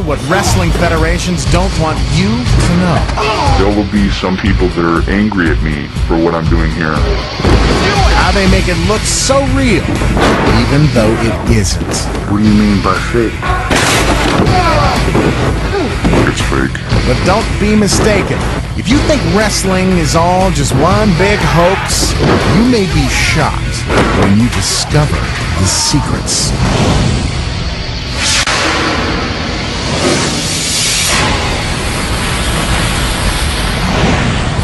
What wrestling federations don't want you to know. There will be some people that are angry at me for what I'm doing here. How they make it look so real, even though it isn't. What do you mean by fake? It's fake. But don't be mistaken. If you think wrestling is all just one big hoax, you may be shocked when you discover the secrets.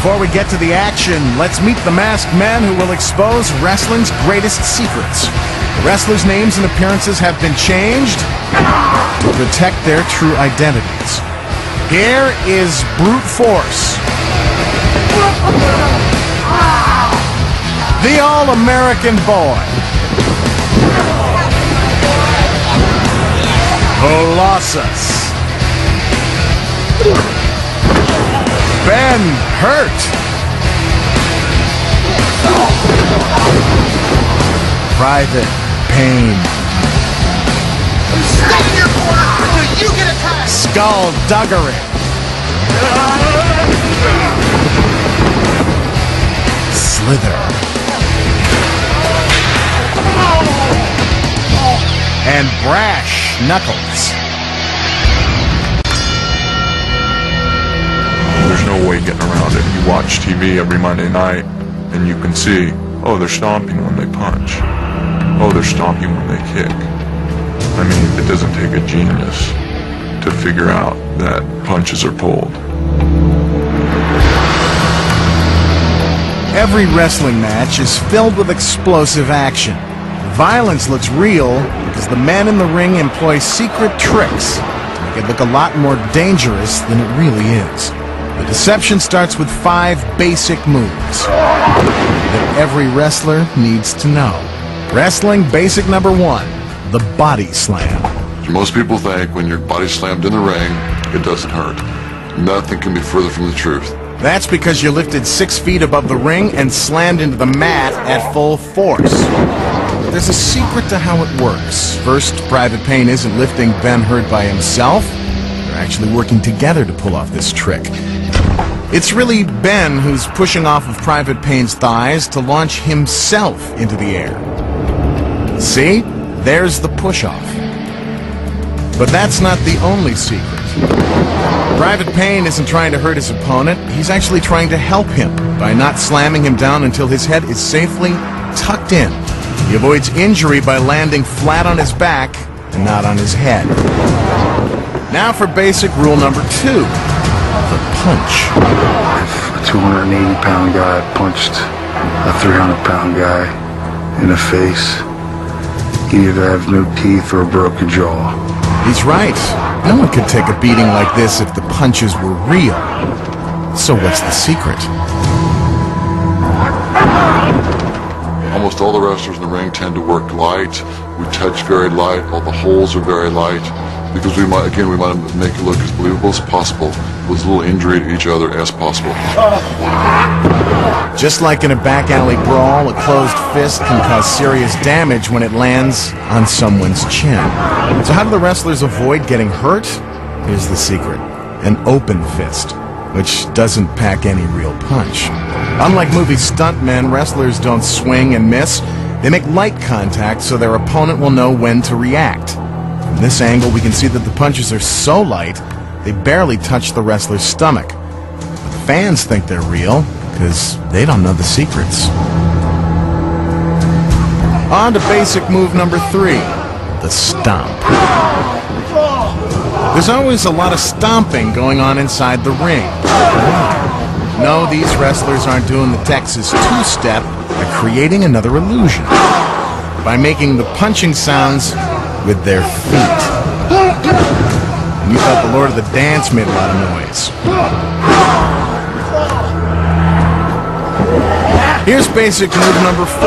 Before we get to the action, let's meet the masked men who will expose wrestling's greatest secrets. The wrestlers' names and appearances have been changed to protect their true identities. Here is Brute Force, the All-American Boy, Colossus, Ben Hurt, Private Pain, Stay in your corner until you get attacked! Skullduggery, Slither, and Brash Knuckles. There's no way getting around it. You watch TV every Monday night, and you can see, oh, they're stomping when they punch. Oh, they're stomping when they kick. I mean, it doesn't take a genius to figure out that punches are pulled. Every wrestling match is filled with explosive action. The violence looks real because the men in the ring employ secret tricks to make it look a lot more dangerous than it really is. The deception starts with 5 basic moves that every wrestler needs to know. Wrestling basic number 1, the body slam. Most people think when you're body slammed in the ring, it doesn't hurt. Nothing can be further from the truth. That's because you're lifted 6 feet above the ring and slammed into the mat at full force. There's a secret to how it works. First, Private Pain isn't lifting Ben Hurt by himself. They're actually working together to pull off this trick. It's really Ben who's pushing off of Private Pain's thighs to launch himself into the air. See? There's the push-off. But that's not the only secret. Private Pain isn't trying to hurt his opponent. He's actually trying to help him by not slamming him down until his head is safely tucked in. He avoids injury by landing flat on his back and not on his head. Now for basic rule number 2. The punch. If a 280-pound guy punched a 300-pound guy in the face, he'd either have no teeth or a broken jaw. He's right. No one could take a beating like this if the punches were real. So what's the secret? Almost all the wrestlers in the ring tend to work light. We touch very light. All the holes are very light. Because we want to make it look as believable as possible, with as little injury to each other as possible. Just like in a back alley brawl, a closed fist can cause serious damage when it lands on someone's chin. So how do the wrestlers avoid getting hurt? Here's the secret. An open fist, which doesn't pack any real punch. Unlike movie stuntmen, wrestlers don't swing and miss. They make light contact so their opponent will know when to react. From this angle, we can see that the punches are so light, they barely touch the wrestler's stomach. But the fans think they're real, because they don't know the secrets. On to basic move number 3, the stomp. There's always a lot of stomping going on inside the ring. No, these wrestlers aren't doing the Texas two-step, they're creating another illusion by making the punching sounds with their feet. And you thought the Lord of the Dance made a lot of noise. Here's basic move number 4,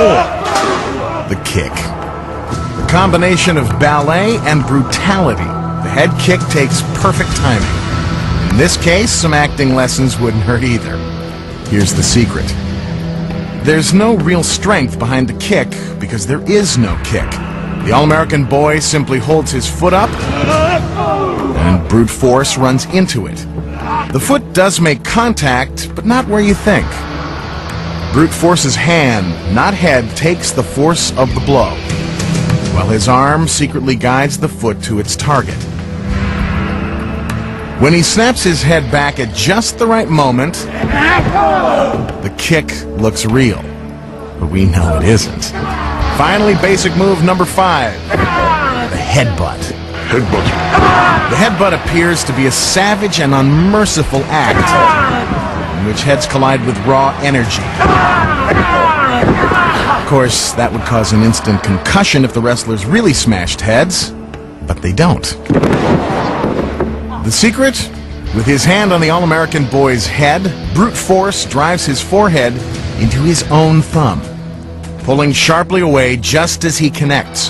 the kick. A combination of ballet and brutality. The head kick takes perfect timing. In this case, some acting lessons wouldn't hurt either. Here's the secret. There's no real strength behind the kick because there is no kick. The All-American Boy simply holds his foot up and brute force runs into it. The foot does make contact, but not where you think. Brute force's hand, not head, takes the force of the blow, while his arm secretly guides the foot to its target. When he snaps his head back at just the right moment, the kick looks real, but we know it isn't. Finally, basic move number 5, the headbutt. Headbutt. The headbutt appears to be a savage and unmerciful act in which heads collide with raw energy. Of course, that would cause an instant concussion if the wrestlers really smashed heads, but they don't. The secret? With his hand on the All-American boy's head, brute force drives his forehead into his own thumb, pulling sharply away just as he connects.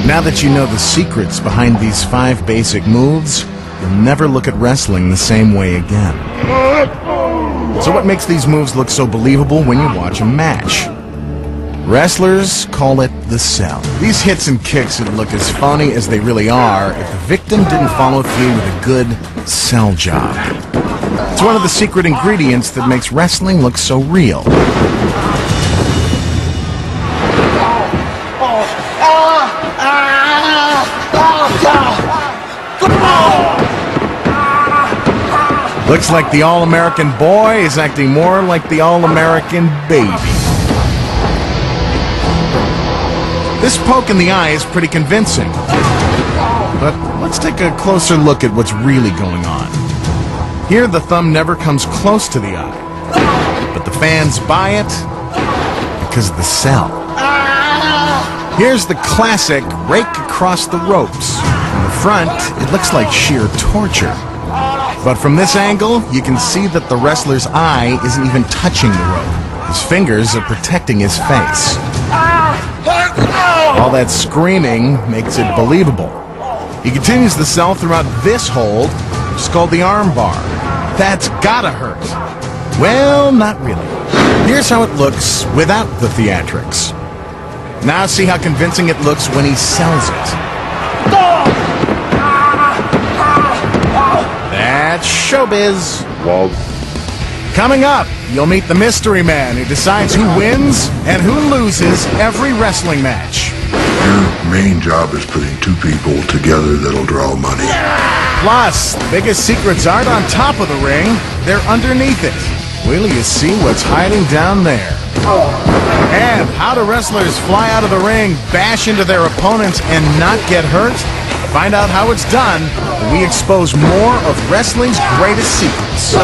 Now that you know the secrets behind these 5 basic moves, you'll never look at wrestling the same way again. So what makes these moves look so believable when you watch a match? Wrestlers call it the sell. These hits and kicks would look as phony as they really are if the victim didn't follow through with a good sell job. It's one of the secret ingredients that makes wrestling look so real. Looks like the All-American boy is acting more like the All-American baby. This poke in the eye is pretty convincing. But let's take a closer look at what's really going on. Here, the thumb never comes close to the eye, but the fans buy it because of the sell. Here's the classic rake across the ropes. From the front, it looks like sheer torture. But from this angle, you can see that the wrestler's eye isn't even touching the rope. His fingers are protecting his face. All that screaming makes it believable. He continues the sell throughout this hold, which is called the arm bar. That's gotta hurt. Well, not really. Here's how it looks without the theatrics. Now see how convincing it looks when he sells it. That's showbiz. Well, Coming up, you'll meet the mystery man who decides who wins and who loses every wrestling match. Your main job is putting 2 people together that'll draw money. Plus, the biggest secrets aren't on top of the ring, they're underneath it. Wait till you see what's hiding down there. And how do wrestlers fly out of the ring, bash into their opponents, and not get hurt? Find out how it's done when we expose more of wrestling's greatest secrets.